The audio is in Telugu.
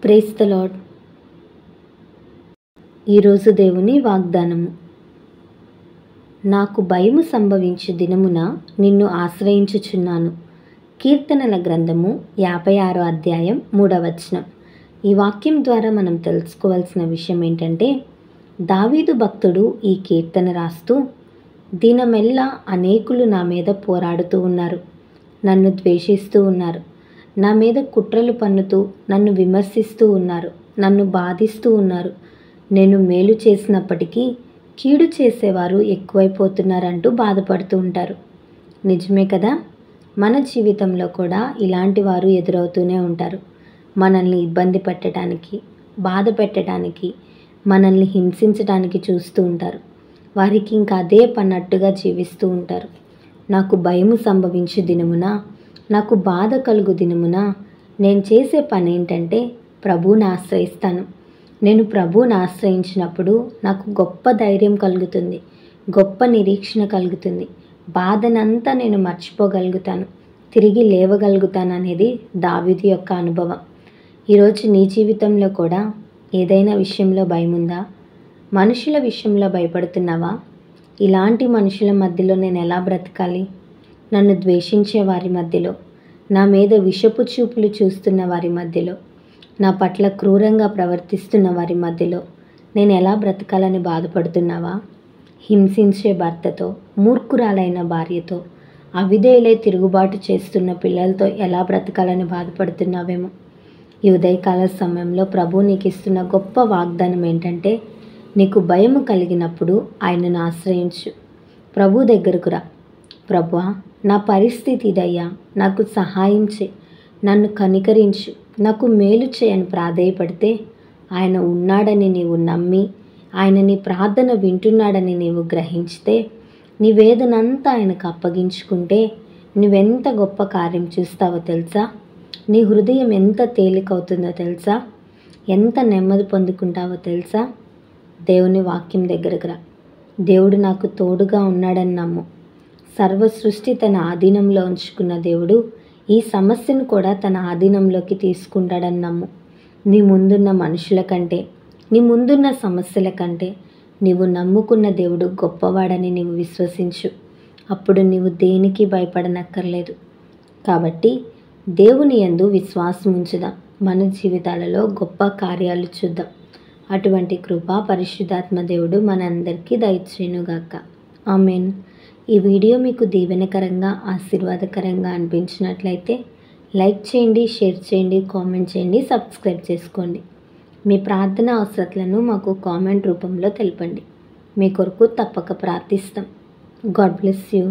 Praise the lord. ఈరోజు దేవుని వాగ్దానము. నాకు భయము సంభవించు దినమున నిన్ను ఆశ్రయించుచున్నాను. కీర్తనల గ్రంథము 56వ అధ్యాయం 3వ వచనం. ఈ వాక్యం ద్వారా మనం తెలుసుకోవాల్సిన విషయం ఏంటంటే, దావీదు భక్తుడు ఈ కీర్తన రాస్తూ, దినమెల్లా అనేకులు నా మీద పోరాడుతూ ఉన్నారు, నన్ను ద్వేషిస్తూ ఉన్నారు, నా మీద కుట్రలు పన్నుతూ నన్ను విమర్శిస్తూ ఉన్నారు, నన్ను బాధిస్తూ ఉన్నారు. నేను మేలు చేసినప్పటికీ కీడు చేసేవారు ఎక్కువైపోతున్నారంటూ బాధపడుతూ ఉంటారు. నిజమే కదా? మన జీవితంలో కూడా ఇలాంటి వారు ఎదురవుతూనే ఉంటారు. మనల్ని ఇబ్బంది పెట్టడానికి, బాధ పెట్టడానికి, మనల్ని హింసించడానికి చూస్తూ ఉంటారు. వారికి ఇంకా అదే పన్నట్టుగా జీవిస్తూ ఉంటారు. నాకు భయము సంభవించు దినమున, నాకు బాధ కలుగు దినమున నేను చేసే పని ఏంటంటే ప్రభువుని ఆశ్రయిస్తాను. నేను ప్రభువుని ఆశ్రయించినప్పుడు నాకు గొప్ప ధైర్యం కలుగుతుంది, గొప్ప నిరీక్షణ కలుగుతుంది. బాధనంతా నేను మర్చిపోగలుగుతాను, తిరిగి లేవగలుగుతాను అనేది దావీదు యొక్క అనుభవం. ఈరోజు నీ జీవితంలో కూడా ఏదైనా విషయంలో భయం ఉందా? మనుషుల విషయంలో భయపడుతున్నావా? ఇలాంటి మనుషుల మధ్యలో నేను ఎలా బ్రతకాలి? నన్ను ద్వేషించే వారి మధ్యలో, నా మీద విషపు చూపులు చూస్తున్న వారి మధ్యలో, నా పట్ల క్రూరంగా ప్రవర్తిస్తున్న వారి మధ్యలో నేను ఎలా బ్రతకాలని బాధపడుతున్నావా? హింసించే భర్తతో, మూర్ఖురాలైన భార్యతో, అవిధేయులై తిరుగుబాటు చేస్తున్న పిల్లలతో ఎలా బ్రతకాలని బాధపడుతున్నావేమో. ఈ ఉదయకాల సమయంలో ప్రభు నీకు ఇస్తున్న గొప్ప వాగ్దానం ఏంటంటే, నీకు భయం కలిగినప్పుడు ఆయనను ఆశ్రయించు. ప్రభు దగ్గరకు రా. ప్రభువా, నా పరిస్థితి ఇదయ్యా, నాకు సహాయం చే, నన్ను కనికరించు, నాకు మేలు చేయని ప్రాధేయపడితే ఆయన ఉన్నాడని నీవు నమ్మి, ఆయన నీ ప్రార్థన వింటున్నాడని నీవు గ్రహించితే, నీ వేదనంతా ఆయనకు అప్పగించుకుంటే నువ్వెంత గొప్ప కార్యం చూస్తావో తెలుసా? నీ హృదయం ఎంత తేలికవుతుందో తెలుసా? ఎంత నెమ్మది పొందుకుంటావో తెలుసా? దేవుని వాక్యం దగ్గరకు రా. దేవుడు నాకు తోడుగా ఉన్నాడని నమ్ము. సర్వ సృష్టి తన ఆధీనంలో ఉంచుకున్న దేవుడు ఈ సమస్యను కూడా తన ఆధీనంలోకి తీసుకుంటాడని నమ్ము. నీ ముందున్న మనుషుల కంటే, నీ ముందున్న సమస్యల కంటే నీవు నమ్ముకున్న దేవుడు గొప్పవాడని నీవు విశ్వసించు. అప్పుడు నీవు దేనికి భయపడనక్కర్లేదు. కాబట్టి దేవుని యందు విశ్వాసం ఉంచుదాం. మన జీవితాలలో గొప్ప కార్యాలు చూద్దాం. అటువంటి కృప పరిశుద్ధాత్మ దేవుడు మనందరికీ దయచేయునుగాక. ఆమెన్. ఈ వీడియో మీకు దీవెనకరంగా, ఆశీర్వాదకరంగా అనిపించినట్లయితే లైక్ చేయండి, షేర్ చేయండి, కామెంట్ చేయండి, సబ్స్క్రైబ్ చేసుకోండి. మీ ప్రార్థన అవసరతలను మాకు కామెంట్ రూపంలో తెలపండి. మీ కొరకు తప్పక ప్రార్థిస్తాం. God bless you.